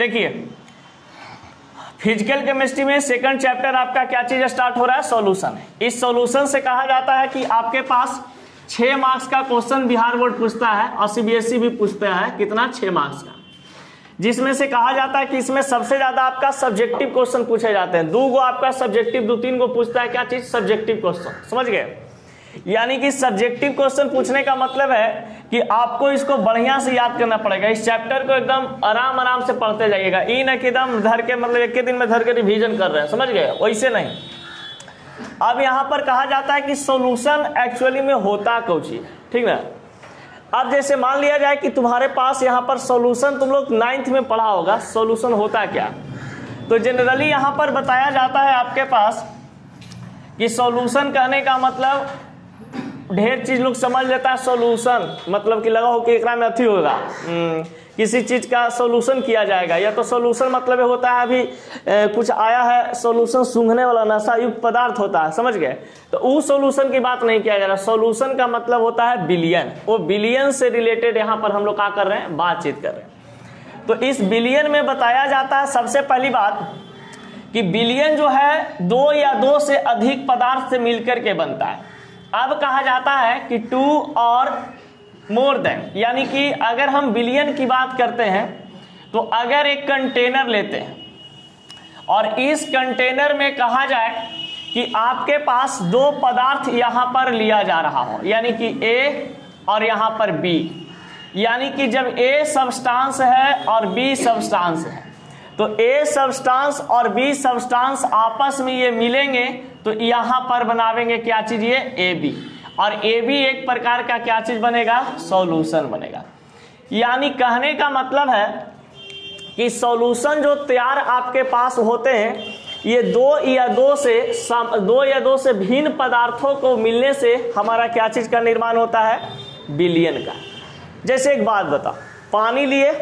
देखिए physical chemistry में second chapter आपका क्या चीज स्टार्ट हो रहा है, सॉल्यूशन। इस सॉल्यूशन से कहा जाता है कि आपके पास 6 मार्क्स का क्वेश्चन बिहार बोर्ड पूछता है और सीबीएसई भी पूछता है, कितना 6 मार्क्स का, जिसमें से कहा जाता है कि इसमें सबसे ज्यादा आपका सब्जेक्टिव क्वेश्चन पूछे जाते हैं। 2 गो आपका सब्जेक्टिव, 2-3 को पूछता है क्या चीज, सब्जेक्टिव क्वेश्चन, समझ गए। यानी कि सब्जेक्टिव क्वेश्चन पूछने का मतलब है कि आपको इसको बढ़िया से याद करना पड़ेगा। इस चैप्टर को एकदम आराम आराम से पढ़ते जाइएगा, ये ना कि एकदम धर के मतलब एक दिन में धर के रिवीजन कर रहे हैं, समझ गए, वैसे नहीं। अब यहाँ पर कहा जाता है कि सॉल्यूशन एक्चुअली में होता कुछ ही, ठीक ना। अब जैसे मान लिया जाए कि तुम्हारे पास यहाँ पर सॉल्यूशन तुम लोग 9th में पढ़ा होगा, सॉल्यूशन होता क्या, तो जनरली यहाँ पर बताया जाता है आपके पास कि सॉल्यूशन कहने का मतलब ढेर चीज लोग समझ लेता है। सॉल्यूशन मतलब कि लगा हो कि एकरा में अथी होगा, किसी चीज का सॉल्यूशन किया जाएगा, या तो सॉल्यूशन मतलब होता है अभी कुछ आया है सॉल्यूशन, सूंघने वाला नशा युक्त पदार्थ होता है, समझ गए। तो उस सॉल्यूशन की बात नहीं किया जा रहा। सॉल्यूशन का मतलब होता है बिलियन, वो बिलियन से रिलेटेड यहाँ पर हम लोग क्या कर रहे हैं, बातचीत कर रहे हैं। तो इस बिलियन में बताया जाता है सबसे पहली बात कि बिलियन जो है 2 या 2 से अधिक पदार्थ से मिलकर के बनता है। अब कहा जाता है कि 2 और मोर देन, यानी कि अगर हम बिलियन की बात करते हैं तो अगर एक कंटेनर लेते हैं और इस कंटेनर में कहा जाए कि आपके पास 2 पदार्थ यहां पर लिया जा रहा हो, यानी कि ए और यहां पर बी, यानी कि जब ए सब्सटेंस है और बी सब्सटेंस है, तो ए सब्सटेंस और बी सब्सटेंस आपस में ये मिलेंगे तो यहां पर बनावेंगे क्या चीज, ये ए बी, और ए बी एक प्रकार का क्या चीज बनेगा, सॉल्यूशन बनेगा। यानी कहने का मतलब है कि सॉल्यूशन जो तैयार आपके पास होते हैं ये 2 या 2 से भिन्न पदार्थों को मिलने से हमारा क्या चीज का निर्माण होता है, बिलियन का। जैसे एक बात बता, पानी लिए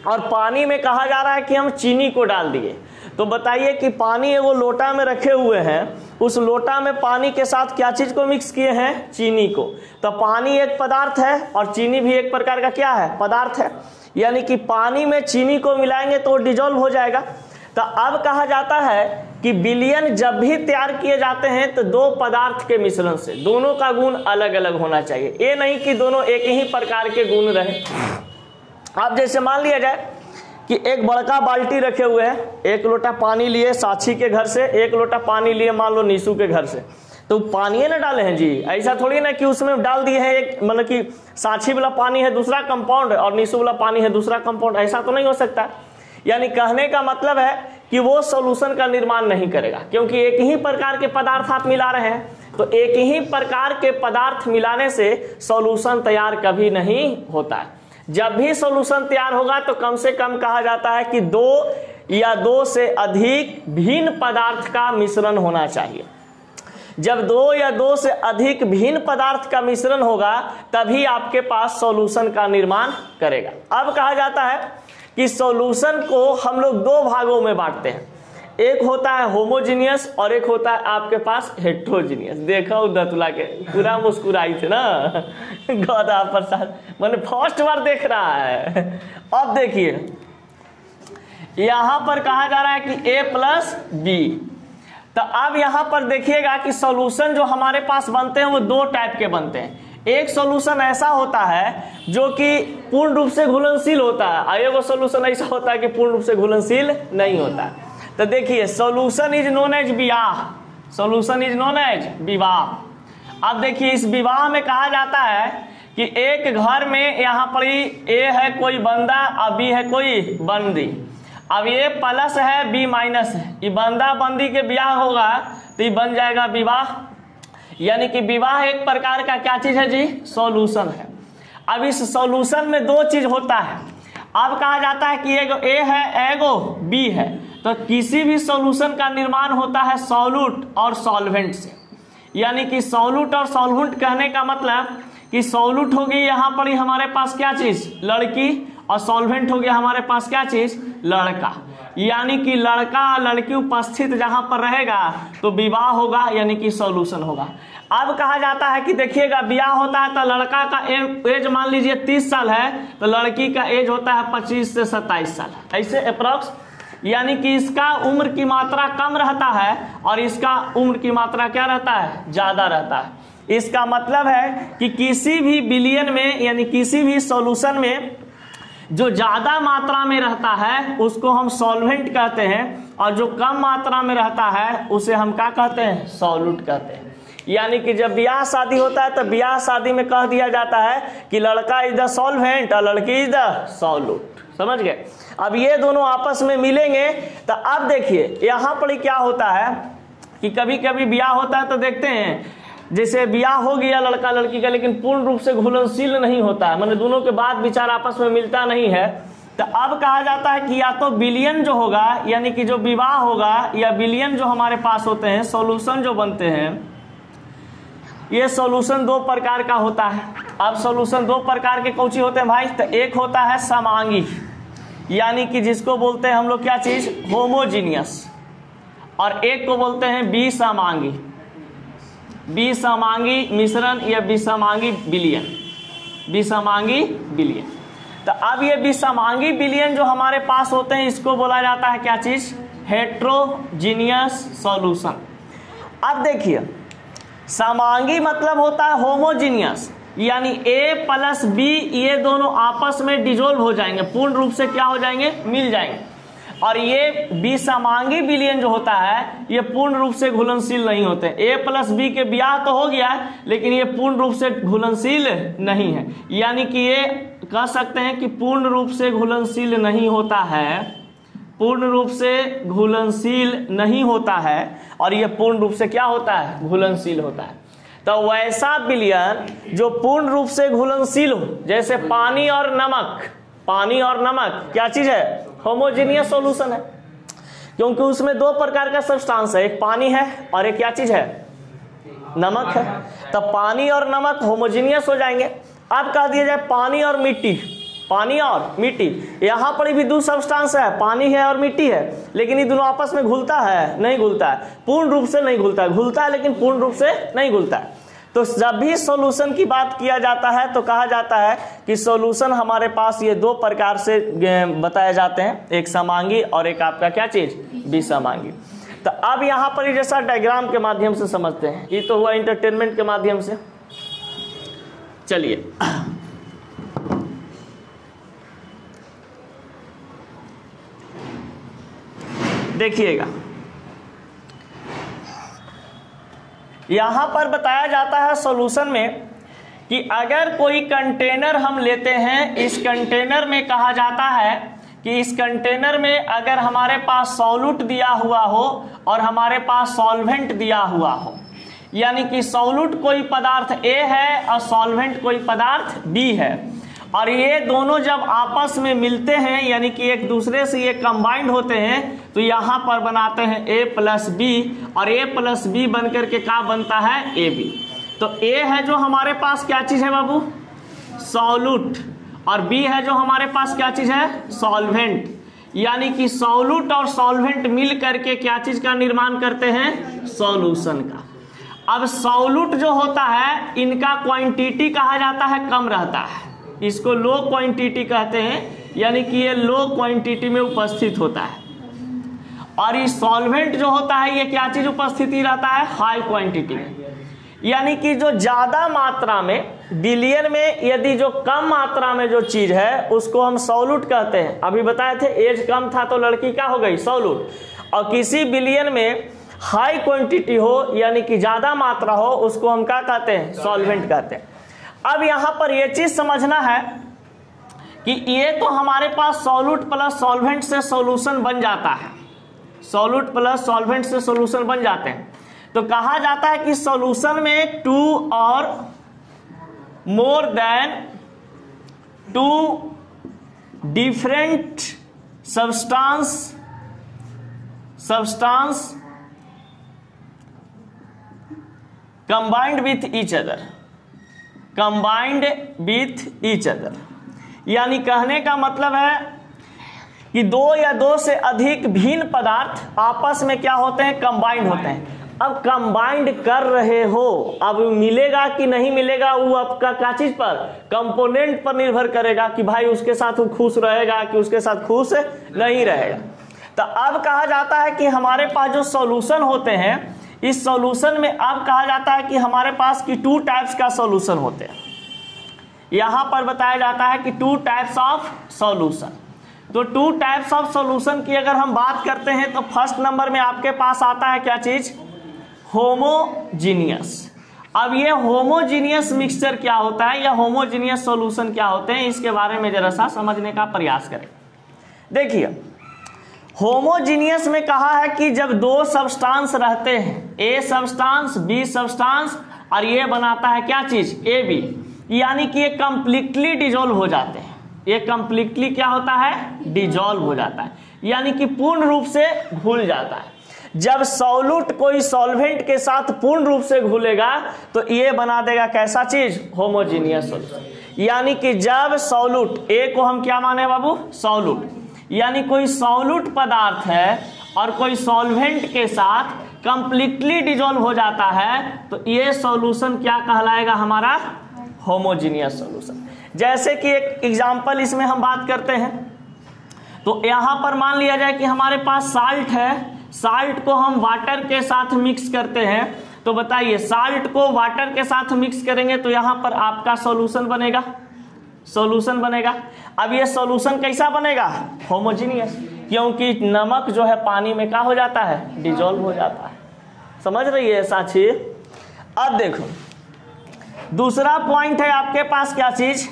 और पानी में कहा जा रहा है कि हम चीनी को डाल दिए, तो बताइए कि पानी वो लोटा में रखे हुए हैं, उस लोटा में पानी के साथ क्या चीज को मिक्स किए हैं, चीनी को। तो पानी एक पदार्थ है और चीनी भी एक प्रकार का क्या है, पदार्थ है। यानी कि पानी में चीनी को मिलाएंगे तो डिजोल्व हो जाएगा। तो अब कहा जाता है कि बिलियन जब भी तैयार किए जाते हैं तो 2 पदार्थ के मिश्रण से, दोनों का गुण अलग अलग होना चाहिए, ये नहीं कि दोनों एक ही प्रकार के गुण रहे। अब जैसे मान लिया जाए कि एक बड़का बाल्टी रखे हुए हैं, 1 लोटा पानी लिए साक्षी के घर से, 1 लोटा पानी लिए मान लो नीशू के घर से, तो पानी ना डाले हैं जी, ऐसा थोड़ी ना कि उसमें डाल दिए हैं एक, मतलब कि साक्षी वाला पानी है दूसरा कंपाउंड और नीशू वाला पानी है दूसरा कंपाउंड, ऐसा तो नहीं हो सकता। यानी कहने का मतलब है कि वो सॉल्यूशन का निर्माण नहीं करेगा, क्योंकि एक ही प्रकार के पदार्थ आप मिला रहे हैं, तो एक ही प्रकार के पदार्थ मिलाने से सॉल्यूशन तैयार कभी नहीं होता है। जब भी सॉल्यूशन तैयार होगा तो कम से कम कहा जाता है कि 2 या 2 से अधिक भिन्न पदार्थ का मिश्रण होना चाहिए। जब 2 या 2 से अधिक भिन्न पदार्थ का मिश्रण होगा तभी आपके पास सॉल्यूशन का निर्माण करेगा। अब कहा जाता है कि सॉल्यूशन को हम लोग 2 भागों में बांटते हैं, एक होता है होमोजीनियस और एक होता है आपके पास हेट्रोजीनियस। देखा दतुला के पूरा मुस्कुराई थे ना गौदा प्रसाद, मैंने फर्स्ट बार देख रहा है। अब देखिए यहां पर कहा जा रहा है कि A + B, तो अब यहां पर देखिएगा कि सॉल्यूशन जो हमारे पास बनते हैं वो 2 टाइप के बनते हैं। एक सॉल्यूशन ऐसा होता है जो कि पूर्ण रूप से घुलनशील होता है, और एक सॉल्यूशन ऐसा होता है कि पूर्ण रूप से घुलनशील नहीं होता है। तो देखिए सॉल्यूशन इज नोन एज विवाह, सॉल्यूशन इज नोन एज विवाह। अब देखिए इस विवाह में कहा जाता है कि एक घर में यहाँ पर ए है कोई बंदा और बी है कोई बंदी। अब ये प्लस है बी माइनस है, ये बंदा बंदी के ब्याह होगा तो ये बन जाएगा विवाह। यानी कि विवाह एक प्रकार का क्या चीज है जी, सॉल्यूशन है। अब इस सॉल्यूशन में 2 चीज होता है। अब कहा जाता है कि एगो ए है एगो बी है, तो किसी भी सॉल्यूशन का निर्माण होता है सॉल्यूट और सॉल्वेंट से। यानी कि सॉल्यूट और सॉल्वेंट कहने का मतलब कि सॉल्यूट होगी यहाँ पर ही हमारे पास क्या चीज, लड़की, और सॉल्वेंट हो गया हमारे पास क्या चीज, लड़का। यानी कि लड़का लड़की उपस्थित जहां पर रहेगा तो विवाह होगा, यानी कि सॉल्यूशन होगा। अब कहा जाता है कि देखिएगा ब्याह होता है तो लड़का का एज मान लीजिए 30 साल है तो लड़की का एज होता है 25 से 27 साल, ऐसे अप्रॉक्स, यानी कि इसका उम्र की मात्रा कम रहता है और इसका उम्र की मात्रा क्या रहता है, ज्यादा रहता है। इसका मतलब है कि किसी भी बिलियन में यानी किसी भी सॉल्यूशन में जो ज्यादा मात्रा में रहता है उसको हम सॉल्वेंट कहते हैं और जो कम मात्रा में रहता है उसे हम क्या कहते हैं, सॉल्यूट कहते हैं। यानी कि जब ब्याह शादी होता है तो ब्याह शादी में कह दिया जाता है कि लड़का इज द सॉल्वेंट और लड़की इज द सॉल्यूट, समझ गए। अब ये दोनों आपस में मिलेंगे तो अब देखिए यहाँ पर क्या होता है कि कभी कभी ब्याह होता है तो देखते हैं जैसे ब्याह हो गया लड़का लड़की का, लेकिन पूर्ण रूप से घुलनशील नहीं होता है, माने दोनों के बाद विचार आपस में मिलता नहीं है। तो अब कहा जाता है कि या तो बिलियन जो होगा यानी कि जो विवाह होगा या बिलियन जो हमारे पास होते हैं सॉल्यूशन जो बनते हैं, ये सॉल्यूशन दो प्रकार का होता है। अब सॉल्यूशन दो प्रकार के कौन सी होते हैं भाई, तो एक होता है समांगी यानी कि जिसको बोलते हैं हम लोग क्या चीज, होमोजीनियस, और एक को बोलते हैं विसमांगी, विसमांगी मिश्रण या विसमांगी विलयन, विसमांगी विलयन। तो अब ये विसमांगी विलयन जो हमारे पास होते हैं इसको बोला जाता है क्या चीज, हेट्रोजीनियस सॉल्यूशन। अब देखिए समांगी मतलब होता है होमोजीनियस, यानी A प्लस B ये दोनों आपस में डिजोल्व हो जाएंगे, पूर्ण रूप से क्या हो जाएंगे, मिल जाएंगे। और ये विसमांगी विलयन जो होता है ये पूर्ण रूप से घुलनशील नहीं होते। A प्लस B के ब्याह तो हो गया है लेकिन ये पूर्ण रूप से घुलनशील नहीं है, यानी कि ये कह सकते हैं कि पूर्ण रूप से घुलनशील नहीं होता है, पूर्ण रूप से घुलनशील नहीं होता है और ये पूर्ण रूप से क्या होता है, घुलनशील होता है। तो वैसा विलयन जो पूर्ण रूप से घुलनशील हो, जैसे पानी और नमक, पानी और नमक क्या चीज है, होमोजीनियस सॉल्यूशन है, क्योंकि उसमें दो प्रकार का सब्सटेंस है, एक पानी है और एक क्या चीज है, नमक है। तो पानी और नमक होमोजीनियस हो जाएंगे। अब कह दिया जाए पानी और मिट्टी, पानी और मिट्टी, यहाँ पर भी दो सब्सटेंस है, पानी है और मिट्टी है, लेकिन ये दोनों आपस में घुलता है, नहीं घुलता है, पूर्ण रूप से नहीं घुलता है, घुलता है लेकिन पूर्ण रूप से नहीं घुलता है। तो जब भी सॉल्यूशन की बात किया जाता है तो कहा जाता है कि सॉल्यूशन हमारे पास ये दो प्रकार से बताए जाते हैं, एक समांगी और एक आपका क्या चीज, विसमांगी। तो अब यहाँ पर ये जैसा डायग्राम के माध्यम से समझते हैं, ये तो हुआ इंटरटेनमेंट के माध्यम से। चलिए देखिएगा, यहां पर बताया जाता है सॉल्यूशन में कि अगर कोई कंटेनर हम लेते हैं, इस कंटेनर में कहा जाता है कि इस कंटेनर में अगर हमारे पास सॉल्यूट दिया हुआ हो और हमारे पास सॉल्वेंट दिया हुआ हो, यानी कि सॉल्यूट कोई पदार्थ A है और सॉल्वेंट कोई पदार्थ B है, और ये दोनों जब आपस में मिलते हैं यानी कि एक दूसरे से ये कंबाइंड होते हैं तो यहाँ पर बनाते हैं A प्लस B, और A प्लस B बन करके क्या बनता है, AB। तो A है जो हमारे पास क्या चीज है बाबू, सॉल्यूट, और B है जो हमारे पास क्या चीज है, सॉल्वेंट। यानी कि सॉल्यूट और सॉल्वेंट मिल करके क्या चीज का निर्माण करते हैं, सॉल्यूशन का। अब सॉल्यूट जो होता है इनका क्वांटिटी कहा जाता है कम रहता है, इसको लो क्वांटिटी कहते हैं, यानी कि ये लो क्वांटिटी में उपस्थित होता है। और ये सॉल्वेंट जो होता है ये क्या चीज उपस्थिति रहता है, हाई क्वांटिटी में, यानी कि जो ज्यादा मात्रा में बिलियन में, यदि जो कम मात्रा में जो चीज है उसको हम सॉल्यूट कहते हैं। अभी बताए थे एज कम था तो लड़की क्या हो गई, सॉल्यूट, और किसी बिलियन में हाई क्वांटिटी हो यानी कि ज्यादा मात्रा हो उसको हम क्या कहते हैं, सॉल्वेंट कहते हैं। अब यहां पर यह चीज समझना है कि ये तो हमारे पास सॉल्यूट प्लस सॉल्वेंट से सॉल्यूशन बन जाता है, सॉल्यूट प्लस सॉल्वेंट से सॉल्यूशन बन जाते हैं। तो कहा जाता है कि सॉल्यूशन में 2 और more than 2 different substance combined with each other, combined with each other. यानी कहने का मतलब है कि दो या दो से अधिक भिन्न पदार्थ आपस में क्या होते हैं, कंबाइंड होते हैं। अब कंबाइंड कर रहे हो, अब मिलेगा कि नहीं मिलेगा वो आपका क्या चीज पर, कंपोनेंट पर निर्भर करेगा कि भाई उसके साथ वो खुश रहेगा कि उसके साथ खुश नहीं रहेगा। तो अब कहा जाता है कि हमारे पास जो सॉल्यूशन होते हैं, इस सॉल्यूशन में अब कहा जाता है कि हमारे पास की 2 टाइप्स का सॉल्यूशन होते हैं। यहां पर बताया जाता है कि 2 टाइप्स ऑफ सॉल्यूशन। तो 2 टाइप्स ऑफ सॉल्यूशन की अगर हम बात करते हैं तो फर्स्ट नंबर में आपके पास आता है क्या चीज, होमोजीनियस। अब ये होमोजीनियस मिक्सचर क्या होता है या होमोजीनियस सॉल्यूशन क्या होते हैं, इसके बारे में जरा सा समझने का प्रयास करें। देखिए, होमोजीनियस में कहा है कि जब 2 सब्सटेंस रहते हैं, ए सब्सटेंस बी सब्सटेंस, और ये बनाता है क्या चीज, ए बी, यानी कि ये कंप्लीटली डिजोल्व हो जाते हैं। ये कंप्लीटली क्या होता है, डिजोल्व हो जाता है, यानी कि पूर्ण रूप से घुल जाता है। जब सॉल्यूट कोई सॉल्वेंट के साथ पूर्ण रूप से घुलेगा तो ये बना देगा कैसा चीज, होमोजीनियस सॉल्यूशन। यानी कि जब सॉल्यूट, ए को हम क्या माने बाबू, सॉल्यूट, यानी कोई सॉल्यूट पदार्थ है और कोई सॉल्वेंट के साथ कंप्लीटली डिजोल्व हो जाता है तो ये सॉल्यूशन क्या कहलाएगा, हमारा होमोजीनियस सॉल्यूशन। जैसे कि एक एग्जांपल इसमें हम बात करते हैं, तो यहां पर मान लिया जाए कि हमारे पास साल्ट है, साल्ट को हम वाटर के साथ मिक्स करते हैं। तो बताइए, साल्ट को वाटर के साथ मिक्स करेंगे तो यहां पर आपका सॉल्यूशन बनेगा, सॉल्यूशन बनेगा। अब ये सॉल्यूशन कैसा बनेगा, होमोजीनियस, क्योंकि नमक जो है पानी में क्या हो जाता है, डिजोल्व हो जाता है। समझ रही है साथी। अब देखो दूसरा पॉइंट है आपके पास क्या चीज,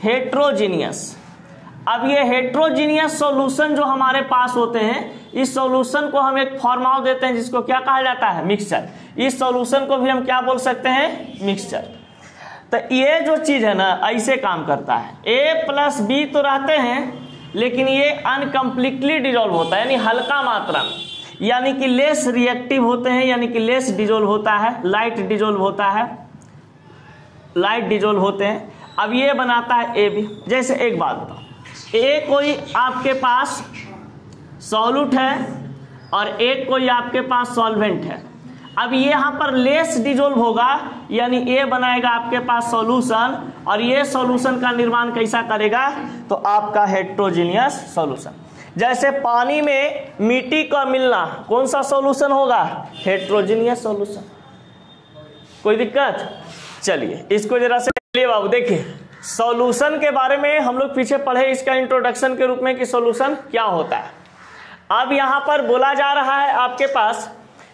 हेट्रोजीनियस। अब ये हेट्रोजीनियस सॉल्यूशन जो हमारे पास होते हैं, इस सॉल्यूशन को हम एक फॉर्मूला देते हैं जिसको क्या कहा जाता है, मिक्सचर। इस सॉल्यूशन को भी हम क्या बोल सकते हैं, मिक्सचर। तो ये जो चीज है ना, ऐसे काम करता है, ए प्लस बी तो रहते हैं लेकिन ये अनकम्प्लीटली डिजोल्व होता है, यानी हल्का मात्रा में, यानी कि लेस रिएक्टिव होते हैं, यानी कि लेस डिजोल्व होता है, लाइट डिजोल्व होता है, लाइट डिजोल्व होते हैं। अब ये बनाता है ए बी। जैसे एक बात बताओ, ए कोई आपके पास सॉल्यूट है और एक कोई आपके पास सॉल्वेंट है। अब ये यहाँ पर लेस डिजोल्व होगा, यानी ए बनाएगा आपके पास सॉल्यूशन, और ये सॉल्यूशन का निर्माण कैसा करेगा, तो आपका हेट्रोजीनियस सॉल्यूशन। जैसे पानी में मिट्टी का मिलना कौन सा सॉल्यूशन होगा, हेट्रोजीनियस सॉल्यूशन। कोई दिक्कत, चलिए इसको जरा से लिए बाबू। देखिए सॉल्यूशन के बारे में हम लोग पीछे पढ़े इसका इंट्रोडक्शन के रूप में कि सॉल्यूशन क्या होता है। अब यहां पर बोला जा रहा है आपके पास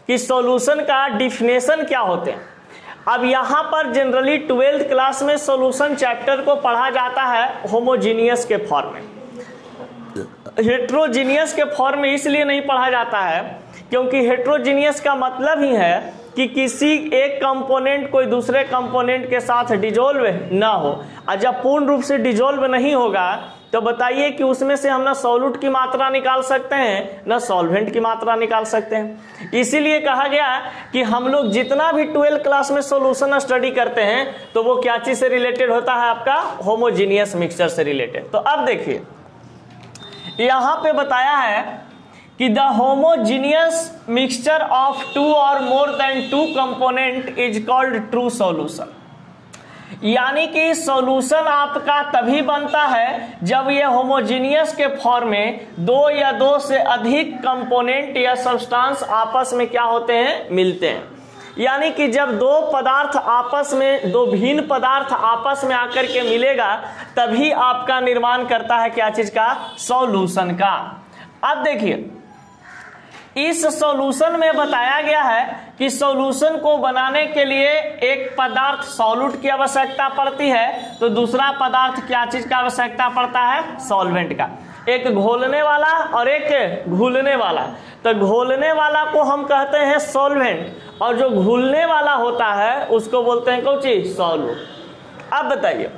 कि सॉल्यूशन का डिफिनेशन क्या होते हैं। अब यहां पर जनरली 12th क्लास में सॉल्यूशन चैप्टर को पढ़ा जाता है होमोजीनियस के फॉर्म में। हेट्रोजीनियस के फॉर्म में इसलिए नहीं पढ़ा जाता है क्योंकि हेट्रोजीनियस का मतलब ही है कि किसी एक कंपोनेंट कोई दूसरे कंपोनेंट के साथ डिजोल्व ना हो, और जब पूर्ण रूप से डिजोल्व नहीं होगा तो बताइए कि उसमें से हम ना सॉल्यूट की मात्रा निकाल सकते हैं ना सॉल्वेंट की मात्रा निकाल सकते हैं। इसीलिए कहा गया कि हम लोग जितना भी 12th क्लास में सॉल्यूशन स्टडी करते हैं तो वो क्या चीज से रिलेटेड होता है, आपका होमोजीनियस मिक्सचर से रिलेटेड। तो अब देखिए यहां पे बताया है कि द होमोजीनियस मिक्सचर ऑफ 2 और more than 2 component is called true solution. यानी कि सॉल्यूशन आपका तभी बनता है जब ये होमोजीनियस के फॉर्म में 2 या 2 से अधिक कंपोनेंट या सब्सटेंस आपस में क्या होते हैं, मिलते हैं। यानी कि जब 2 पदार्थ आपस में, 2 भिन्न पदार्थ आपस में आकर के मिलेगा तभी आपका निर्माण करता है क्या चीज का, सॉल्यूशन का। अब देखिए इस सॉल्यूशन में बताया गया है कि सॉल्यूशन को बनाने के लिए एक पदार्थ सॉल्यूट की आवश्यकता पड़ती है तो दूसरा पदार्थ क्या चीज का आवश्यकता पड़ता है, सॉल्वेंट का। एक घोलने वाला और एक घुलने वाला। तो घोलने वाला को हम कहते हैं सॉल्वेंट और जो घुलने वाला होता है उसको बोलते हैं कौन चीज, सॉल्यूट। अब बताइए,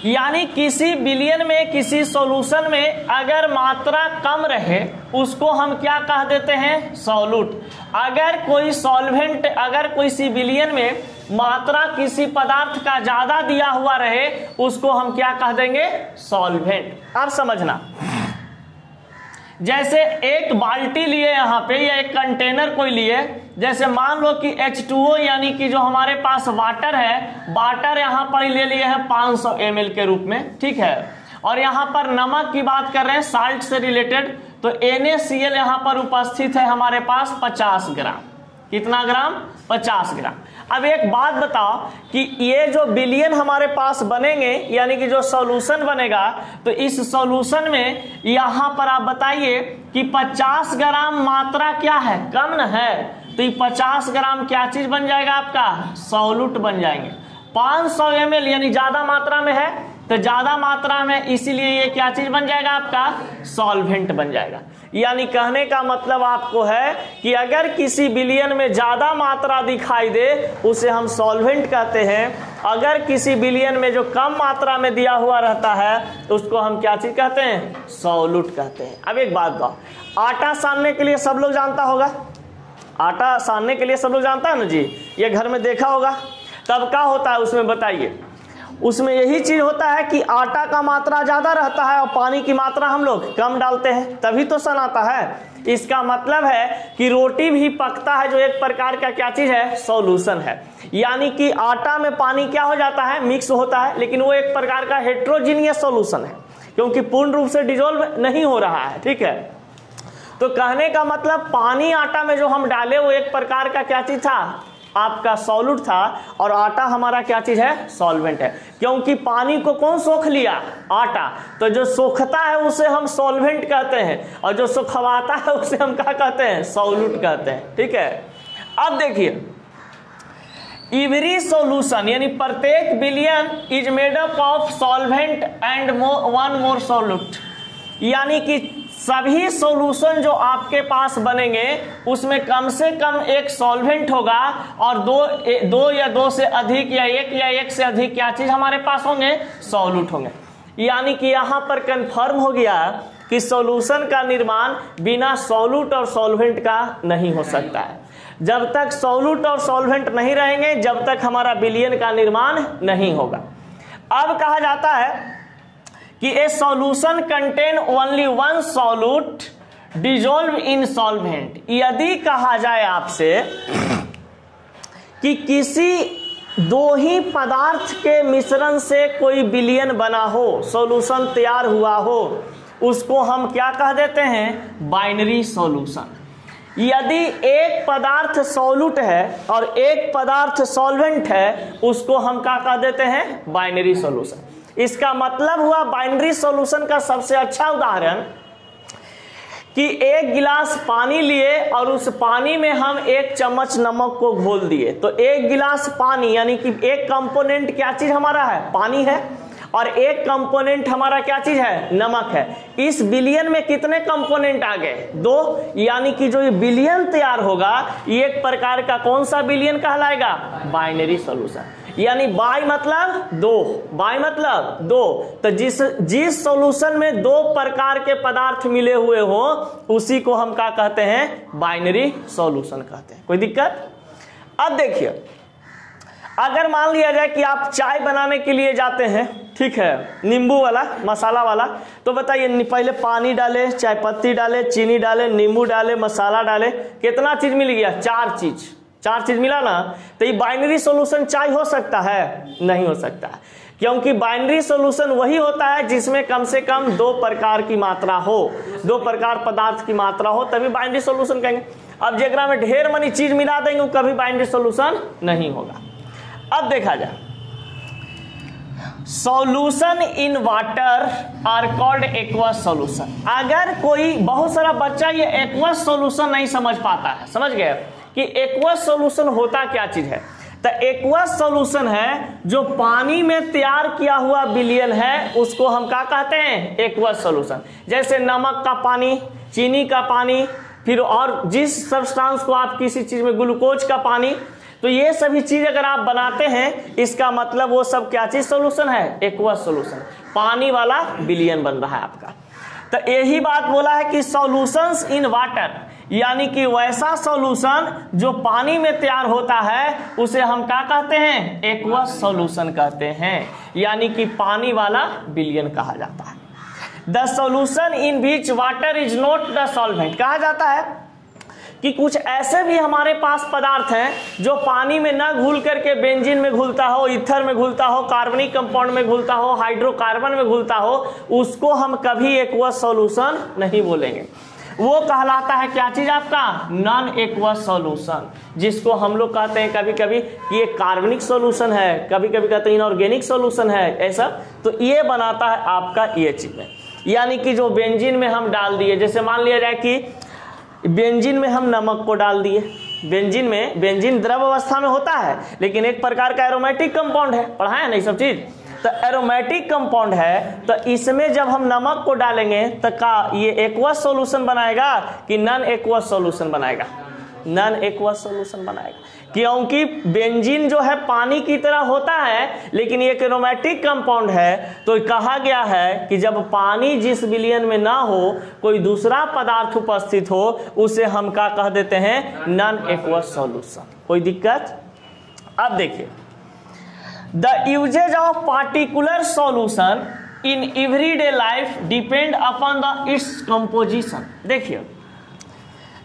यानी किसी विलयन में, किसी सॉल्यूशन में अगर मात्रा कम रहे उसको हम क्या कह देते हैं, सॉल्यूट। अगर कोई सॉल्वेंट, अगर किसी विलयन में मात्रा किसी पदार्थ का ज्यादा दिया हुआ रहे उसको हम क्या कह देंगे, सॉल्वेंट। अब समझना जैसे एक बाल्टी लिए यहाँ पे या एक कंटेनर कोई लिए, जैसे मान लो कि H2O यानी कि जो हमारे पास वाटर है, वाटर यहाँ पर ले लिए हैं 500 ml के रूप में, ठीक है। और यहाँ पर नमक की बात कर रहे हैं, साल्ट से रिलेटेड, तो NaCl यहाँ पर उपस्थित है हमारे पास 50 ग्राम। कितना ग्राम? 50 ग्राम। अब एक बात बताओ कि ये जो बिलियन हमारे पास बनेंगे, यानी कि जो सॉल्यूशन बनेगा, तो इस सॉल्यूशन में यहाँ पर आप बताइए कि 50 ग्राम मात्रा क्या है? कम न है, तो ये 50 ग्राम क्या चीज बन जाएगा आपका? सॉल्यूट बन जाएंगे। 500 ml यानी ज्यादा मात्रा में है, तो ज्यादा मात्रा में, इसीलिए ये क्या चीज बन जाएगा आपका? सॉल्वेंट बन जाएगा। यानी कहने का मतलब आपको है कि अगर किसी बिलियन में ज्यादा मात्रा दिखाई दे उसे हम सॉल्वेंट कहते हैं, अगर किसी बिलियन में जो कम मात्रा में दिया हुआ रहता है उसको हम क्या चीज कहते हैं? सॉल्यूट कहते हैं। अब एक बात बताओ, आटा सानने के लिए सब लोग जानता होगा, आटा सानने के लिए सब लोग जानता है ना जी, ये घर में देखा होगा। तब क्या होता है उसमें बताइए? उसमें यही चीज होता है कि आटा का मात्रा ज्यादा रहता है और पानी की मात्रा हम लोग कम डालते हैं, तभी तो सन आता है। इसका मतलब है कि रोटी भी पकता है जो एक प्रकार का क्या चीज है? सॉल्यूशन है। यानी कि आटा में पानी क्या हो जाता है? मिक्स होता है, लेकिन वो एक प्रकार का हेट्रोजीनियस सॉल्यूशन है, क्योंकि पूर्ण रूप से डिजोल्व नहीं हो रहा है, ठीक है। तो कहने का मतलब पानी आटा में जो हम डाले वो एक प्रकार का क्या चीज था? आपका सॉल्यूट था, और आटा हमारा क्या चीज है? सॉल्वेंट है। क्योंकि पानी को कौन सोख लिया? आटा। तो जो सोखता है उसे हम सॉल्वेंट कहते हैं, और जो सुखवाता है उसे हम क्या कहते हैं? सॉल्यूट कहते हैं, ठीक है। अब देखिए, एवरी सॉल्यूशन यानी प्रत्येक billion is made up of solvent and one more solute, यानी कि सभी सॉल्यूशन जो आपके पास बनेंगे उसमें कम से कम एक सॉल्वेंट होगा और दो या दो से अधिक या एक से अधिक क्या चीज हमारे पास होंगे? सॉल्यूट होंगे। यानी कि यहाँ पर कंफर्म हो गया कि सॉल्यूशन का निर्माण बिना सॉल्यूट और सॉल्वेंट का नहीं हो सकता है। जब तक सॉल्यूट और सॉल्वेंट नहीं रहेंगे जब तक हमारा बिलियन का निर्माण नहीं होगा। अब कहा जाता है कि ए solution contain only one solute dissolve in solvent. यदि कहा जाए आपसे कि किसी दो ही पदार्थ के मिश्रण से कोई बिलियन बना हो, सॉल्यूशन तैयार हुआ हो, उसको हम क्या कह देते हैं? Binary solution. यदि एक पदार्थ सॉल्यूट है और एक पदार्थ सॉल्वेंट है, उसको हम क्या कह देते हैं? Binary solution. इसका मतलब हुआ बाइनरी सॉल्यूशन का सबसे अच्छा उदाहरण कि एक गिलास पानी लिए और उस पानी में हम 1 चम्मच नमक को घोल दिए, तो 1 गिलास पानी यानी कि एक कंपोनेंट क्या चीज हमारा है? पानी है, और एक कंपोनेंट हमारा क्या चीज है? नमक है। इस बिलियन में कितने कंपोनेंट आ गए? 2। यानी कि जो ये बिलियन तैयार होगा ये एक प्रकार का कौन सा बिलियन कहलाएगा? Binary solution. यानी बाई मतलब 2, बाई मतलब 2। तो जिस सॉल्यूशन में 2 प्रकार के पदार्थ मिले हुए हो उसी को हम क्या कहते हैं? बाइनरी सॉल्यूशन कहते हैं। कोई दिक्कत? अब देखिए, अगर मान लिया जाए कि आप चाय बनाने के लिए जाते हैं, ठीक है, नींबू वाला, मसाला वाला, तो बताइए पहले पानी डाले, चाय पत्ती डाले, चीनी डाले, नींबू डाले, मसाला डाले, कितना चीज मिल गया? 4 चीज। 4 चीज मिला ना। तो ये बाइनरी सॉल्यूशन चाय हो सकता है? नहीं हो सकता है, क्योंकि बाइनरी सॉल्यूशन वही होता है जिसमें कम से कम 2 प्रकार की मात्रा हो, 2 प्रकार पदार्थ की मात्रा हो, तभी बाइनरी सॉल्यूशन कहेंगे। अब जेकरा में ढेर मनी चीज मिला देंगे वो कभी बाइनरी सॉल्यूशन नहीं होगा। अब देखा जाए, solution in water are called aqueous solution. अगर कोई बहुत सारा बच्चा ये एक्वस सॉल्यूशन नहीं समझ पाता है, समझ गए कि एक्वस सॉल्यूशन होता क्या चीज है? तो एक्वस सॉल्यूशन है जो पानी में तैयार किया हुआ बिलियन है, उसको हम क्या कहते हैं? Aqueous solution. जैसे नमक का पानी, चीनी का पानी, फिर और जिस सब्सटेंस को आप किसी चीज में, ग्लूकोज का पानी, तो ये सभी चीज अगर आप बनाते हैं इसका मतलब वो सब क्या चीज सॉल्यूशन है? Aqueous solution. पानी वाला बिलियन बन रहा है आपका। तो यही बात बोला है कि सॉल्यूशंस इन वाटर, यानी कि वैसा सॉल्यूशन जो पानी में तैयार होता है उसे हम क्या कहते हैं? एक्वस सॉल्यूशन कहते हैं, यानी कि पानी वाला बिलियन कहा जाता है। The solution in which water is not the solvent. कहा जाता है कि कुछ ऐसे भी हमारे पास पदार्थ हैं जो पानी में ना घुल करके बेंजीन में घुलता हो, ईथर में घुलता हो, कार्बनिक कंपाउंड में घुलता हो, हाइड्रोकार्बन में घुलता हो, उसको हम कभी एक्वस सॉल्यूशन नहीं बोलेंगे। वो कहलाता है क्या चीज आपका? नॉन एक्वस सॉल्यूशन, जिसको हम लोग कहते हैं कभी कभी कि ये कार्बनिक सॉल्यूशन है, कभी कभी कहते हैं इनऑर्गेनिक सॉल्यूशन है, ऐसा। तो ये बनाता है आपका ये चीज, यानी कि जो बेंजीन में हम डाल दिए, जैसे मान लिया जाए कि बेंजीन में हम नमक को डाल दिए। बेंजीन द्रव अवस्था में होता है, लेकिन एक प्रकार का एरोमेटिक कंपाउंड है, पढ़ा है ना सब चीज। तो एरोमेटिक कंपाउंड है, तो इसमें जब हम नमक को डालेंगे तो का ये एक्वस सॉल्यूशन बनाएगा कि नॉन एक्वस सॉल्यूशन बनाएगा? नॉन एक्वस सॉल्यूशन बनाएगा, क्योंकि बेंजीन जो है पानी की तरह होता है, लेकिन ये एक एरोमेटिक कंपाउंड है। तो कहा गया है कि जब पानी जिस विलयन में ना हो, कोई दूसरा पदार्थ उपस्थित हो, उसे हम क्या कह देते हैं? Non aqueous solution. कोई दिक्कत? अब देखिए, the usages of particular solution in everyday life depend upon the its composition. देखिए,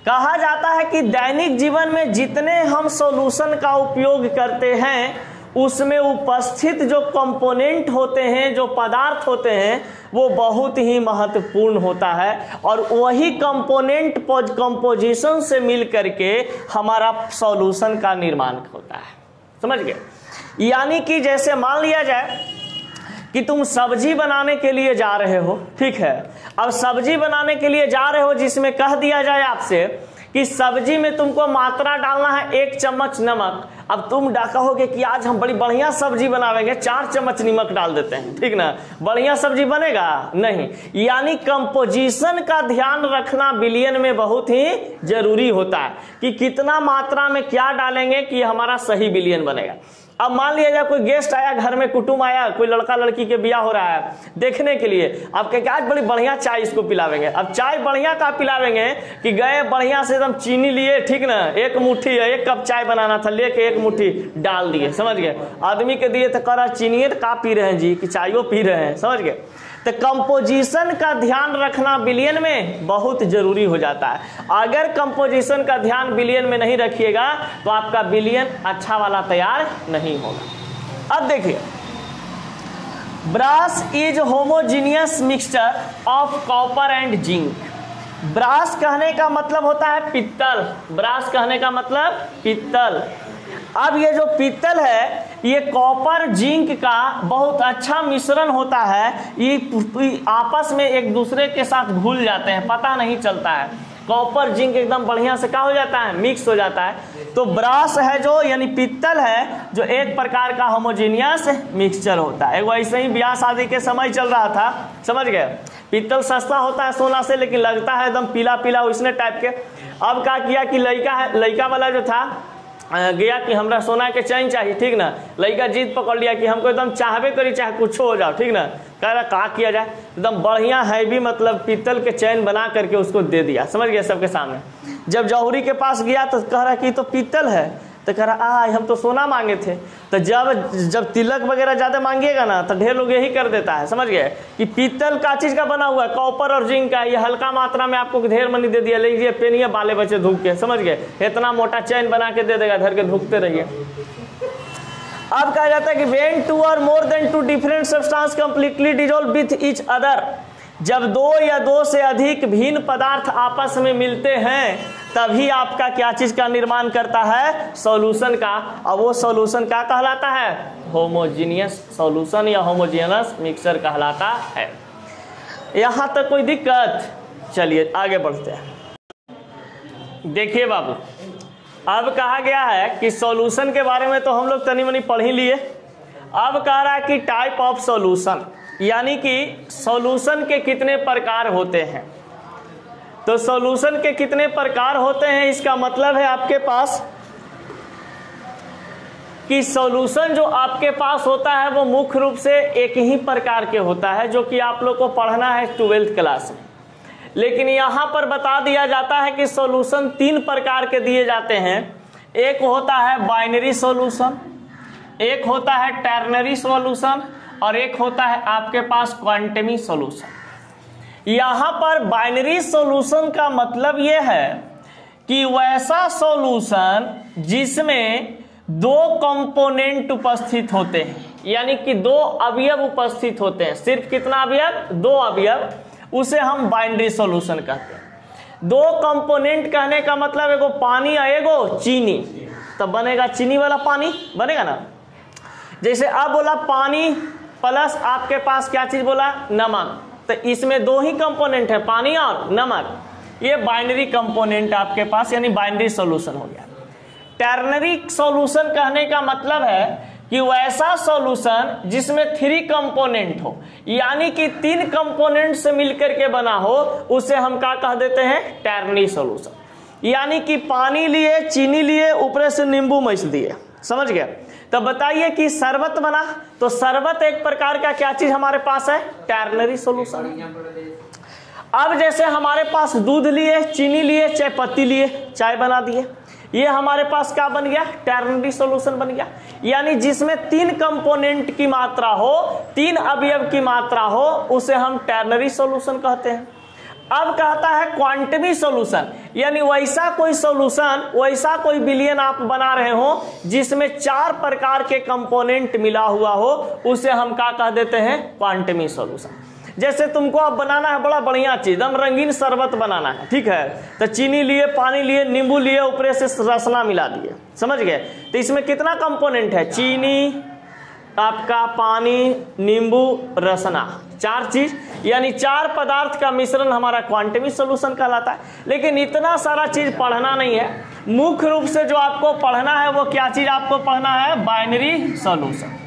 कहा जाता है कि दैनिक जीवन में जितने हम सॉल्यूशन का उपयोग करते हैं, उसमें उपस्थित जो कंपोनेंट होते हैं, जो पदार्थ होते हैं, वो बहुत ही महत्वपूर्ण होता है, और वही कंपोनेंट कंपोजिशन से मिल करके हमारा सॉल्यूशन का निर्माण होता है। समझ गए? यानी कि जैसे मान लिया जाए कि तुम सब्जी बनाने के लिए जा रहे हो, ठीक है। अब सब्जी बनाने के लिए जा रहे हो, जिसमें कह दिया जाए आपसे कि सब्जी में तुमको मात्रा डालना है 1 चम्मच नमक। अब तुम कहोगे कि आज हम बड़ी बढ़िया सब्जी बनावेंगे, 4 चम्मच नमक डाल देते हैं, ठीक ना, बढ़िया सब्जी बनेगा? नहीं। यानी कंपोजिशन का ध्यान रखना विलयन में बहुत ही जरूरी होता है कि कितना मात्रा में क्या डालेंगे कि हमारा सही विलयन बनेगा। अब मान लिया जाए कोई गेस्ट आया, घर में कुटुंब आया, कोई लड़का लड़की के ब्याह हो रहा है देखने के लिए, आप कहेंगे आज बड़ी बढ़िया चाय इसको पिलावेंगे। अब चाय बढ़िया का पिलावेंगे कि गए बढ़िया से एकदम चीनी लिए, ठीक ना, 1 मुट्ठी 1 कप चाय बनाना था, लेके 1 मुट्ठी डाल दिए, समझ गए। आदमी के दिए तो करा चीनी का पी रहे हैं जी कि चायो पी रहे हैं, समझ गए। तो कंपोजिशन का ध्यान रखना विलयन में बहुत जरूरी हो जाता है। अगर कंपोजिशन का ध्यान विलयन में नहीं रखिएगा तो आपका विलयन अच्छा वाला तैयार नहीं होगा। अब देखिए, brass is homogeneous mixture of copper and zinc. Brass कहने का मतलब होता है पित्तल। ब्रास कहने का मतलब पित्तल। अब ये जो पित्तल है, ये कॉपर जिंक का बहुत अच्छा मिश्रण होता है। ये आपस में एक दूसरे के साथ घुल जाते हैं, पता नहीं चलता है। कॉपर जिंक एकदम बढ़िया से क्या हो जाता है? मिक्स हो जाता है। तो ब्रास है जो, यानी पित्तल है, जो एक प्रकार का होमोजीनियस मिक्सचर होता है। वैसे ही ब्याह शादी के समय चल रहा था, समझ गए। पित्तल सस्ता होता है सोना से, लेकिन लगता है एकदम पीला पीला उसने टाइप के। अब क्या किया कि लड़का वाला जो था गया कि हमरा सोना के चैन चाहिए, ठीक ना। लड़का जीत पकड़ लिया कि हमको एकदम चाहबे करी चाहे कुछ हो जाओ, ठीक ना। कह रहा क्या किया जाए, एकदम बढ़िया हैवी मतलब पीतल के चैन बना करके उसको दे दिया, समझ गया, सबके सामने। जब जौहरी के पास गया तो कह रहा कि तो पीतल है, तो कह रहा हम तो सोना मांगे थे। तो जब तिलक वगैरह ज्यादा मांगिएगा ना तो ढेर लोग यही कर देता है, समझ गए, कि पीतल का चीज का बना हुआ है, कॉपर और जिंक का। ये हल्का मात्रा में आपको ढेर मनी दे दिया, लीजिए पेनिए बाले बच्चे धूप के, समझ गए। इतना मोटा चैन बना के दे देगा, धर के धूपते रहिए। अब कहा जाता है कि when 2 or more than 2 different substance completely dissolve with each other. जब 2 या 2 से अधिक भिन्न पदार्थ आपस में मिलते हैं, तभी आपका क्या चीज का निर्माण करता है? सॉल्यूशन का। और वो सॉल्यूशन क्या कहलाता है? होमोजीनियस सॉल्यूशन या होमोजीनियस मिक्सचर कहलाता है। यहां तक कोई दिक्कत? चलिए आगे बढ़ते हैं। देखिए बाबू, अब कहा गया है कि सॉल्यूशन के बारे में तो हम लोग तनी मनी पढ़ ही लिए। अब कह रहा है कि टाइप ऑफ सॉल्यूशन, यानी कि सॉल्यूशन के कितने प्रकार होते हैं। तो सॉल्यूशन के कितने प्रकार होते हैं, इसका मतलब है आपके पास कि सॉल्यूशन जो आपके पास होता है वो मुख्य रूप से एक ही प्रकार के होता है, जो कि आप लोग को पढ़ना है 12th क्लास में। लेकिन यहां पर बता दिया जाता है कि सॉल्यूशन 3 प्रकार के दिए जाते हैं। एक होता है बाइनरी सॉल्यूशन, एक होता है टर्नरी सॉल्यूशन, और एक होता है आपके पास क्वांटमी सॉल्यूशन। यहां पर बाइनरी सॉल्यूशन का मतलब यह है कि वैसा सॉल्यूशन जिसमें दो कंपोनेंट उपस्थित होते हैं, यानी कि दो अवयव उपस्थित होते हैं। सिर्फ कितना अवयव? दो अवयव, उसे हम बाइनरी सॉल्यूशन कहते हैं। दो कंपोनेंट कहने का मतलब एगो पानी और एगो चीनी, तब बनेगा चीनी वाला पानी बनेगा ना। जैसे अब बोला पानी प्लस आपके पास क्या चीज बोला? नमक, तो इसमें दो ही कंपोनेंट है, पानी और नमक। ये बाइनरी कंपोनेंट आपके पास, यानी बाइनरी सॉल्यूशन हो गया। टर्नरी सॉल्यूशन कहने का मतलब है कि वैसा सॉल्यूशन जिसमें थ्री कंपोनेंट हो, यानी कि तीन कंपोनेंट से मिलकर के बना हो, उसे हम क्या कह देते हैं? Ternary solution. यानी कि पानी लिए, चीनी लिए, ऊपर से नींबू मिस दिए, समझ गए। तो बताइए कि शरबत बना, तो शरबत एक प्रकार का क्या चीज हमारे पास है? Ternary solution. अब जैसे हमारे पास दूध लिए, चीनी लिए, चाय पत्ती लिए, चाय बना दिए, ये हमारे पास क्या बन गया? टर्नरी सॉल्यूशन बन गया। यानी जिसमें तीन कंपोनेंट की मात्रा हो, तीन अवयव की मात्रा हो, उसे हम टर्नरी सॉल्यूशन कहते हैं। अब कहता है क्वांटमी सॉल्यूशन, यानी वैसा कोई सॉल्यूशन, वैसा कोई विलयन आप बना रहे हो जिसमें चार प्रकार के कंपोनेंट मिला हुआ हो, उसे हम क्या कह देते हैं? क्वांटमी सॉल्यूशन। जैसे तुमको अब बनाना है बड़ा बढ़िया चीज, एकदम रंगीन शरबत बनाना है, ठीक है, तो चीनी लिए, पानी लिए, नींबू लिए, ऊपर से रसना मिला दिए, समझ गए। तो इसमें कितना कंपोनेंट है? चीनी, आपका पानी, नींबू, रसना, चार चीज, यानी चार पदार्थ का मिश्रण हमारा क्वांटमी सॉल्यूशन कहलाता है। लेकिन इतना सारा चीज पढ़ना नहीं है, मुख्य रूप से जो आपको पढ़ना है वो क्या चीज आपको पढ़ना है? Binary solution.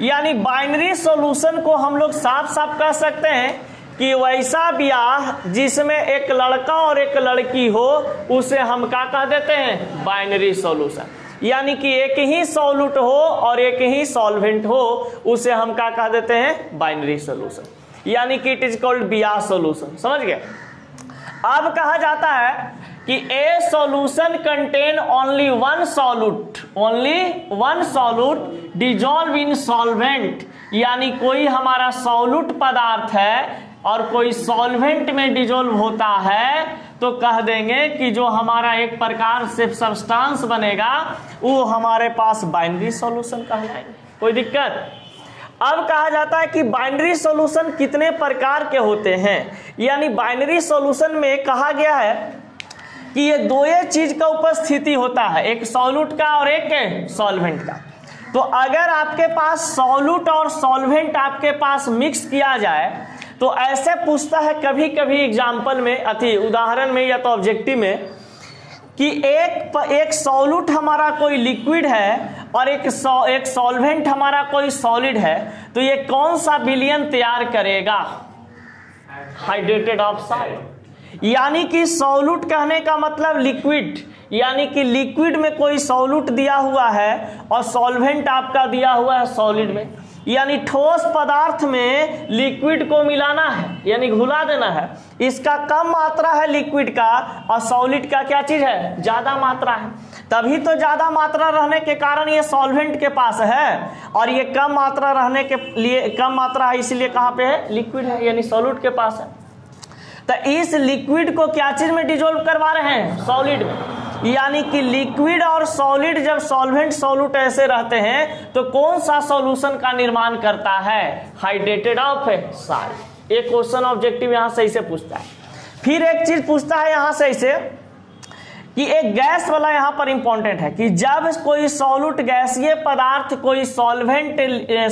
यानी बाइनरी सॉल्यूशन को हम लोग साफ साफ कह सकते हैं कि वैसा ब्याह जिसमें एक लड़का और एक लड़की हो, उसे हम क्या कह देते हैं? Binary solution. यानी कि एक ही सॉल्यूट हो और एक ही सॉल्वेंट हो, उसे हम क्या कह देते हैं? Binary solution. यानी कि इट इज कॉल्ड ब्याह सॉल्यूशन, समझ गए। अब कहा जाता है कि ए solution contain only one solute dissolve in solvent, यानी कोई हमारा सॉल्यूट पदार्थ है और कोई सॉल्वेंट में डिजॉल्व होता है, तो कह देंगे कि जो हमारा एक प्रकार से सब्सटेंस बनेगा वो हमारे पास बाइनरी सॉल्यूशन कहलाएंगे। कोई दिक्कत? अब कहा जाता है कि बाइनरी सॉल्यूशन कितने प्रकार के होते हैं। यानी बाइनरी सॉल्यूशन में कहा गया है कि ये दो चीज का उपस्थिति होता है, एक सॉल्यूट का और एक सॉल्वेंट का। तो अगर आपके पास सॉल्यूट और सॉल्वेंट आपके पास मिक्स किया जाए, तो ऐसे पूछता है कभी कभी एग्जाम्पल में, उदाहरण में या तो ऑब्जेक्टिव में, कि एक सॉल्यूट हमारा कोई लिक्विड है और एक सॉल्वेंट हमारा कोई सॉलिड है, तो ये कौन सा विलयन तैयार करेगा? Hydrated oxide. यानी कि सॉल्यूट कहने का मतलब लिक्विड, यानी कि लिक्विड में कोई सॉल्यूट दिया हुआ है और सॉल्वेंट आपका दिया हुआ है सॉलिड में, यानी ठोस पदार्थ में लिक्विड को मिलाना है, यानी घुला देना है। इसका कम मात्रा है लिक्विड का और सॉलिड का क्या चीज है? ज्यादा मात्रा है। तभी तो ज्यादा मात्रा रहने के कारण ये सॉल्वेंट के पास है, और ये कम मात्रा रहने के लिए, कम मात्रा है इसलिए कहाँ पे है? लिक्विड है, यानी सॉल्यूट के पास है। तो इस लिक्विड को क्या चीज में डिजोल्व करवा रहे हैं? सॉलिड में। यानी कि लिक्विड और सॉलिड जब सॉल्वेंट सॉल्यूट ऐसे रहते हैं, तो कौन सा सॉल्यूशन का निर्माण करता है? Hydrated oxide. एक क्वेश्चन ऑब्जेक्टिव यहां सही से पूछता है। फिर एक चीज पूछता है यहां से ऐसे कि एक गैस वाला यहां पर इंपॉर्टेंट है कि जब कोई सॉल्यूट गैसीय पदार्थ कोई सॉल्वेंट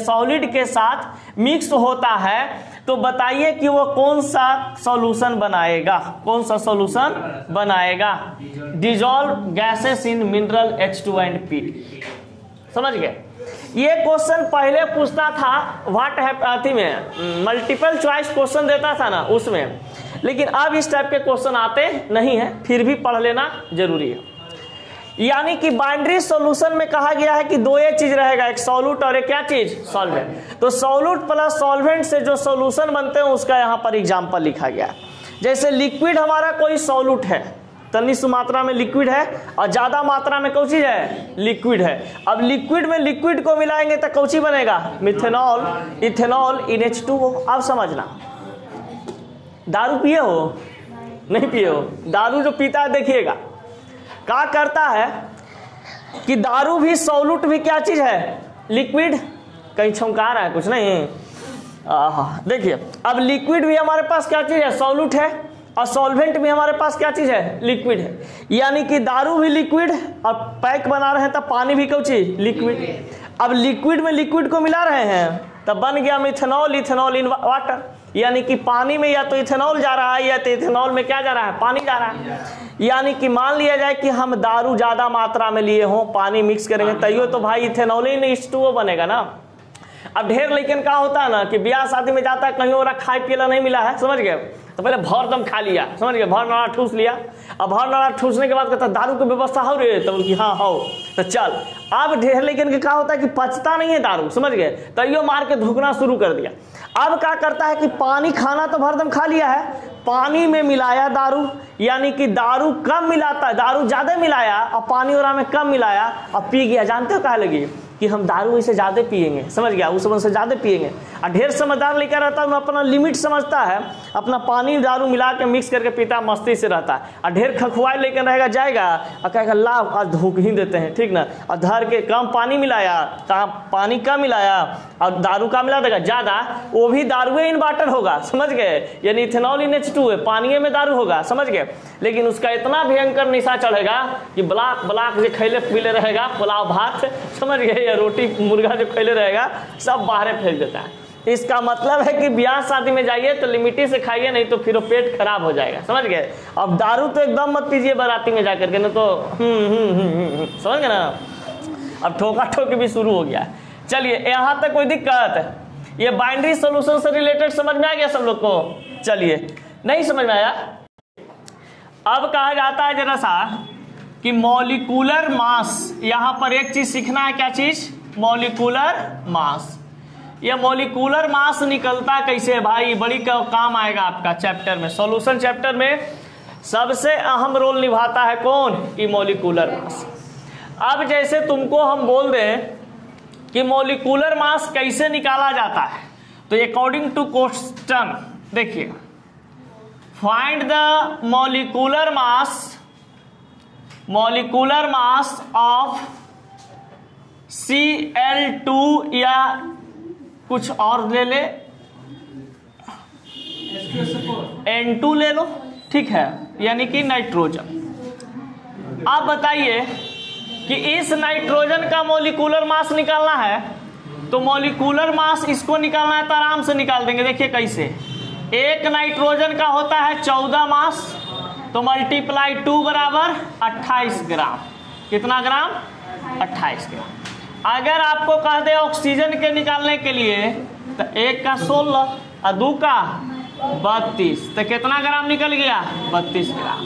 सॉलिड के साथ मिक्स होता है, तो बताइए कि वो कौन सा सॉल्यूशन बनाएगा? कौन सा सॉल्यूशन बनाएगा? Dissolve gases in mineral H2 and P। समझ गए? ये क्वेश्चन पहले पूछता था व्हाट हैपन में, मल्टीपल चॉइस क्वेश्चन देता था ना उसमें, लेकिन अब इस टाइप के क्वेश्चन आते नहीं है, फिर भी पढ़ लेना जरूरी है। यानी कि बाइनरी सॉल्यूशन में कहा गया है कि दो चीज रहेगा, एक सॉल्यूट और एक क्या चीज? सॉल्वेंट। तो सॉल्यूट प्लस सॉल्वेंट से जो सॉल्यूशन बनते हैं उसका यहाँ पर एग्जांपल लिखा गया। जैसे लिक्विड हमारा कोई सॉल्यूट है, तनी सी मात्रा में लिक्विड है और ज्यादा मात्रा में कौन चीज है? लिक्विड है। अब लिक्विड में लिक्विड को मिलाएंगे तो कौन चीज बनेगा? Methanol, ethanol, NH2O। अब समझना, दारू पिए हो? नहीं पिए हो? दारू जो पीता है देखिएगा क्या करता है कि दारू भी सॉल्यूट भी क्या चीज है? लिक्विड। कहीं छमका रहा है कुछ नहीं? देखिए अब लिक्विड भी हमारे पास क्या चीज है? सॉल्यूट है। और सॉल्वेंट भी हमारे पास क्या चीज है? लिक्विड है। यानी कि दारू भी लिक्विड और पैक बना रहे हैं तब पानी भी क्या चीज? लिक्विड। अब लिक्विड में लिक्विड को मिला रहे हैं तब बन गया मिथेनॉल, इथेनॉल इन वाटर। यानी कि पानी में या तो इथेनॉल जा रहा है या तो इथेनॉल में क्या जा रहा है? पानी जा रहा है। यानी कि मान लिया जाए कि हम दारू ज्यादा मात्रा में लिए हों, पानी मिक्स करेंगे तैयो तो भाई इथेनॉल ही नहीं H2O बनेगा ना। अब ढेर लेकिन क्या होता है ना कि ब्याह शादी में जाता है, कहीं और खाए पियला नहीं मिला है, समझ गए, तो पहले भर दम खा लिया, समझ गए, भर नाड़ा ठूस लिया। अब भर नाड़ा ठूसने के बाद कहता दारू की व्यवस्था हो रही है, तो बोल हाँ हो तो चल। अब ढेर लेकिन क्या होता है कि पचता नहीं है दारू, समझ गए, तो यो मार के धुकना शुरू कर दिया। अब क्या करता है कि पानी खाना तो भरदम खा लिया है, पानी में मिलाया दारू, यानी कि दारू कम मिलाता है, दारू ज्यादा मिलाया और पानी और में कम मिलाया और पी गया। जानते हो कहा लगी कि हम दारू इसे ज्यादा पिएंगे, समझ गया, उस समय से ज्यादा पिएंगे। और ढेर समझदार लेकर रहता है, अपना लिमिट समझता है, अपना पानी दारू मिला के मिक्स करके पीता, मस्ती से रहता है। और ढेर खखुआई लेकर रहेगा, जाएगा और कहेगा लाभ आज धूक ही देते हैं, ठीक ना, और धर के कम पानी मिलाया, पानी कम मिलाया और दारू का मिला देगा ज्यादा, वो भी दारू इन वाटर होगा, समझ गए, यानी इथेनॉल इन H2 है, पानी में दारू होगा, समझ गए। लेकिन उसका इतना भयंकर निशा चढ़ेगा कि ब्लाक ब्लाक जो खैले पीले रहेगा, पुलाव भात, समझ गए, या रोटी मुर्गा जो खैले रहेगा सब बाहर फेंक देता है। इसका मतलब है कि ब्याह शादी में जाइए तो लिमिटी से खाइए, नहीं तो फिर पेट खराब हो जाएगा, समझ गए। अब दारू तो एकदम मत पीजिए बाराती में जाकर के, ना तो समझ गए ना। अब ठोका ठोकी भी शुरू हो गया है। चलिए यहाँ तक कोई दिक्कत? ये बाइनरी सॉल्यूशन से रिलेटेड समझ में आ गया सब लोग को? चलिए, नहीं समझ में आया? अब कहा जाता है जरा सा कि मॉलिक्यूलर मास, यहां पर एक चीज सीखना है, क्या चीज? Molecular mass. ये मॉलिक्यूलर मास निकलता कैसे है भाई? बड़ी काम आएगा आपका चैप्टर में, सॉल्यूशन चैप्टर में सबसे अहम रोल निभाता है कौन? ये मॉलिक्यूलर मास। अब जैसे तुमको हम बोल दें कि मॉलिक्यूलर मास कैसे निकाला जाता है, तो अकॉर्डिंग टू क्वेश्चन देखिए, find the molecular mass of Cl2 या कुछ और ले ले, N2 ले लो, ठीक है, यानी कि नाइट्रोजन। आप बताइए कि इस नाइट्रोजन का मॉलिक्यूलर मास निकालना है, तो मॉलिक्यूलर मास इसको निकालना है तो आराम से निकाल देंगे। देखिए कैसे, एक नाइट्रोजन का होता है 14 मास, तो मल्टीप्लाई 2 बराबर 28 ग्राम। कितना ग्राम? 28 ग्राम। अगर आपको कह दे ऑक्सीजन के निकालने के लिए तो एक का 16 और 2 का 32, तो कितना ग्राम निकल गया? 32 ग्राम।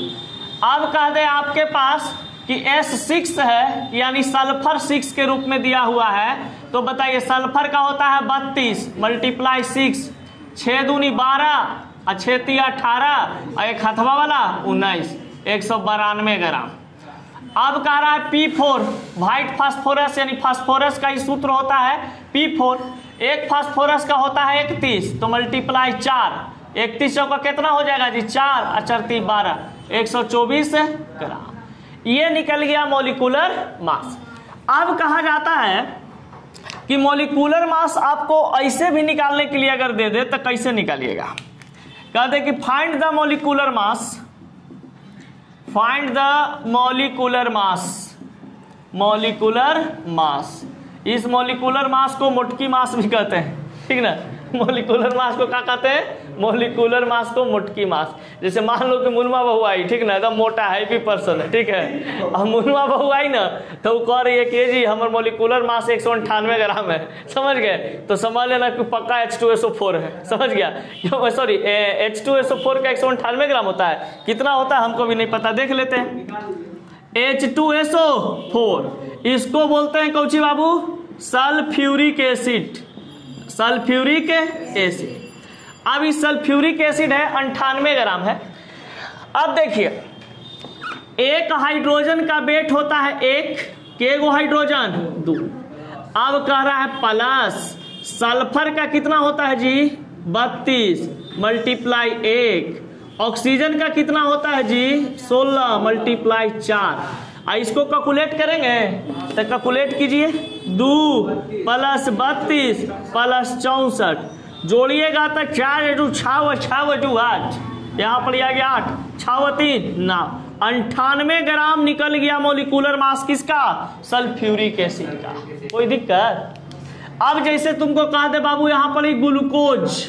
अब कह दे आपके पास कि S6 है, यानी सल्फर 6 के रूप में दिया हुआ है, तो बताइए सल्फर का होता है 32 मल्टीप्लाई 6, 6 दूनी 12 और 6 तिया 18 और एक हथवा वाला 19, 192 ग्राम। अब कह रहा है P4 व्हाइट फास्फोरस, यानी फास्फोरस का ही सूत्र होता है P4। एक फास्फोरस का होता है 31, तो मल्टीप्लाई 4, 31 का कितना हो जाएगा जी? 4 और 4 3 12, 124 ग्राम। ये निकल गया मॉलिक्यूलर मास। अब कहा जाता है कि मॉलिक्यूलर मास आपको ऐसे भी निकालने के लिए अगर दे दे तो कैसे निकालिएगा? कहते कि find the molecular mass, find the molecular mass, molecular mass. इस मॉलिक्यूलर मास को मोटकी मास भी कहते हैं, ठीक ना। मॉलिक्यूलर मास को क्या कहते हैं? मॉलिक्यूलर मास को मोटकी मास। जैसे मान लो कि मुनवा बहू आई, ठीक ना, एकदम मोटा हैप्पी पर्सन है, ठीक है, और मुनवा बहू आई ना तो वो कह रही है कि जी हमारे मॉलिक्यूलर मास 198 ग्राम है, समझ गए, तो समझ लेना कि पक्का H2SO4 है, समझ गया। सॉरी, H2SO4 का 198 ग्राम होता है। कितना होता है हमको भी नहीं पता, देख लेते हैं। H2SO4 इसको बोलते हैं कौची बाबू? Sulphuric acid, sulphuric acid. अब इस सल्फ्यूरिक एसिड है 98 ग्राम है। अब देखिए, एक हाइड्रोजन का वेट होता है 1, केगो हाइड्रोजन 2। अब कह रहा है प्लस सल्फर का कितना होता है जी? 32 मल्टीप्लाई 1। ऑक्सीजन का कितना होता है जी 16 मल्टीप्लाई 4। इसको कैलकुलेट करेंगे तो कैलकुलेट कीजिए 2 प्लस 32 प्लस 64 जोड़िएगा तो 4 × 6 8 यहाँ पर आ गया 8 6 3 ना 98 ग्राम निकल गया मोलिकुलर मास किसका सल्फ्यूरिक एसिड का। कोई दिक्कत? अब जैसे तुमको कहा दे बाबू यहाँ पर ग्लूकोज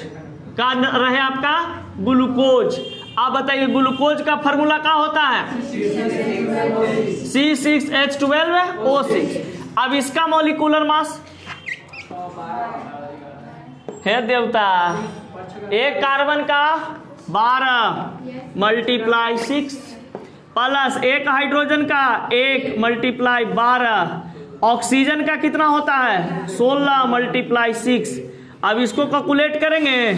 का रहे आपका ग्लूकोज। आप बताइए ग्लूकोज का फार्मूला क्या होता है C6H12O6। अब इसका मॉलिक्यूलर मास है देवता एक कार्बन का 12 मल्टीप्लाई 6 प्लस एक हाइड्रोजन का 1 मल्टीप्लाई 12 ऑक्सीजन का कितना होता है 16 मल्टीप्लाई 6। अब इसको कैलकुलेट करेंगे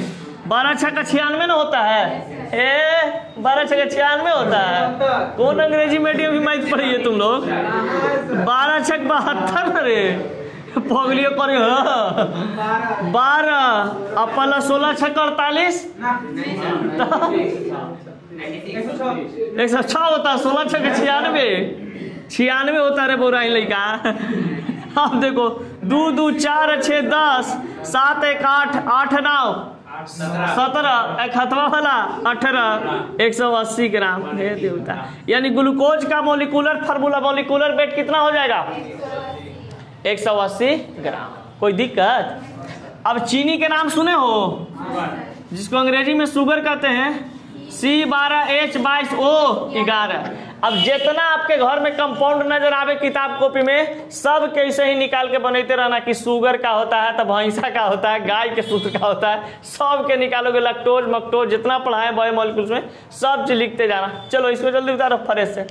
12 6 का 96 ना होता है 12 6 का 96 होता है। कौन अंग्रेजी मीडियम की मैथ पढ़ी है तुम लोग 12 6 72 रे पगलियो करे 12 अब प्लस 16 6 48 106 होता है 16 6 का 96 होता रे बोरा लड़का। अब देखो 2 2 4 6 10 7 1 8 8 9 17 एक हथवा वाला 18 180 ग्राम है देवता। यानी ग्लूकोज का मोलिकुलर फार्मूला मोलिकुलर वेट कितना हो जाएगा 180 ग्राम। कोई दिक्कत? अब चीनी के नाम सुने हो जिसको अंग्रेजी में शुगर कहते हैं C12H22O11। अब जितना आपके घर में कंपाउंड नजर आवे किताब कॉपी में सब कैसे ही निकाल के बनाते रहना कि शुगर का होता है तो भैंसा का होता है गाय के सूत्र का होता है सब के निकालोगे लैक्टोज मक्टोज जितना पढ़ाए बायोमोलिक्यूल्स में सब चीज लिखते जाना। चलो इसको जल्दी उतारो फ्रेश से।